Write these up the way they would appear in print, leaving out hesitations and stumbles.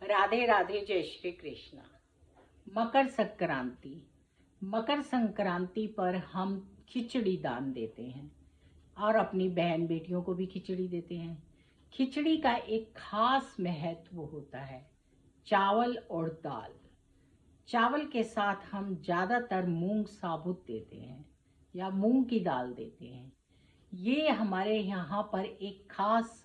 राधे राधे, जय श्री कृष्णा। मकर संक्रांति। मकर संक्रांति पर हम खिचड़ी दान देते हैं और अपनी बहन बेटियों को भी खिचड़ी देते हैं। खिचड़ी का एक खास महत्व होता है। चावल और दाल। चावल के साथ हम ज़्यादातर मूंग साबुत देते हैं या मूंग की दाल देते हैं। ये हमारे यहाँ पर एक खास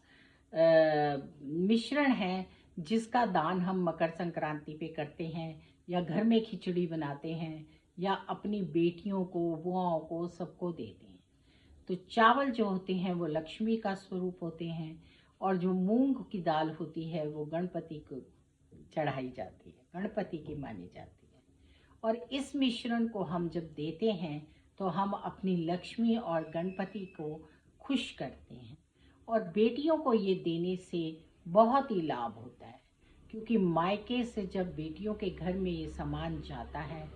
मिश्रण है जिसका दान हम मकर संक्रांति पे करते हैं या घर में खिचड़ी बनाते हैं या अपनी बेटियों को, बुआओं को, सबको देते हैं। तो चावल जो होते हैं वो लक्ष्मी का स्वरूप होते हैं और जो मूंग की दाल होती है वो गणपति को चढ़ाई जाती है, गणपति की मानी जाती है। और इस मिश्रण को हम जब देते हैं तो हम अपनी लक्ष्मी और गणपति को खुश करते हैं। और बेटियों को ये देने से बहुत ही लाभ होता है, क्योंकि मायके से जब बेटियों के घर में ये सामान जाता है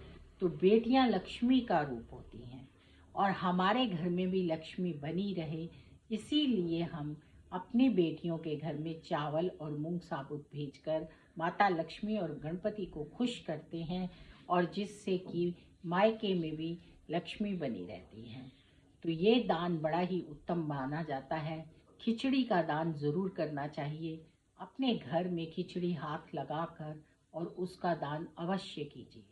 तो बेटियां लक्ष्मी का रूप होती हैं और हमारे घर में भी लक्ष्मी बनी रहे, इसीलिए हम अपनी बेटियों के घर में चावल और मूंग साबुत भेजकर माता लक्ष्मी और गणपति को खुश करते हैं और जिससे कि मायके में भी लक्ष्मी बनी रहती हैं। तो ये दान बड़ा ही उत्तम माना जाता है। खिचड़ी का दान ज़रूर करना चाहिए। अपने घर में खिचड़ी हाथ लगाकर और उसका दान अवश्य कीजिए।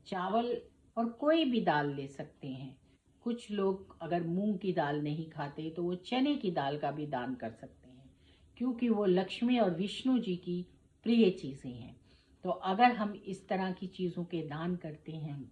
चावल और कोई भी दाल ले सकते हैं। कुछ लोग अगर मूंग की दाल नहीं खाते तो वो चने की दाल का भी दान कर सकते हैं, क्योंकि वो लक्ष्मी और विष्णु जी की प्रिय चीज़ें हैं। तो अगर हम इस तरह की चीज़ों के दान करते हैं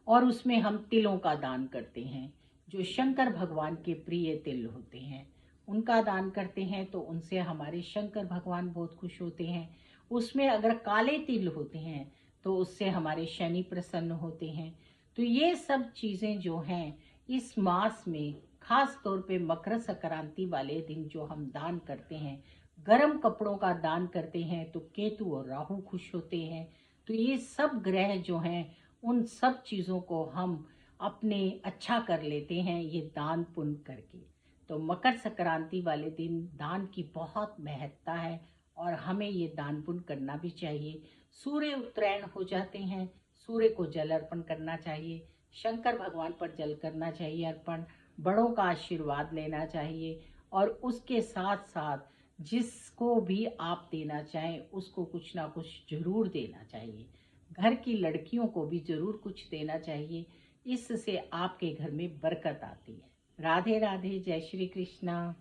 और उसमें हम तिलों का दान करते हैं, जो शंकर भगवान के प्रिय तिल होते हैं, उनका दान करते हैं तो उनसे हमारे शंकर भगवान बहुत खुश होते हैं। उसमें अगर काले तिल होते हैं तो उससे हमारे शनि प्रसन्न होते हैं। तो ये सब चीज़ें जो हैं इस मास में खास तौर पे मकर संक्रांति वाले दिन जो हम दान करते हैं, गर्म कपड़ों का दान करते हैं तो केतु और राहु खुश होते हैं। तो ये सब ग्रह जो हैं उन सब चीज़ों को हम अपने अच्छा कर लेते हैं ये दान पुण्य करके। तो मकर संक्रांति वाले दिन दान की बहुत महत्ता है और हमें ये दान पुण्य करना भी चाहिए। सूर्य उत्तरायण हो जाते हैं, सूर्य को जल अर्पण करना चाहिए, शंकर भगवान पर जल करना चाहिए अर्पण, बड़ों का आशीर्वाद लेना चाहिए और उसके साथ साथ जिसको भी आप देना चाहें उसको कुछ ना कुछ जरूर देना चाहिए। घर की लड़कियों को भी जरूर कुछ देना चाहिए, इससे आपके घर में बरकत आती है। राधे राधे, जय श्री कृष्णा।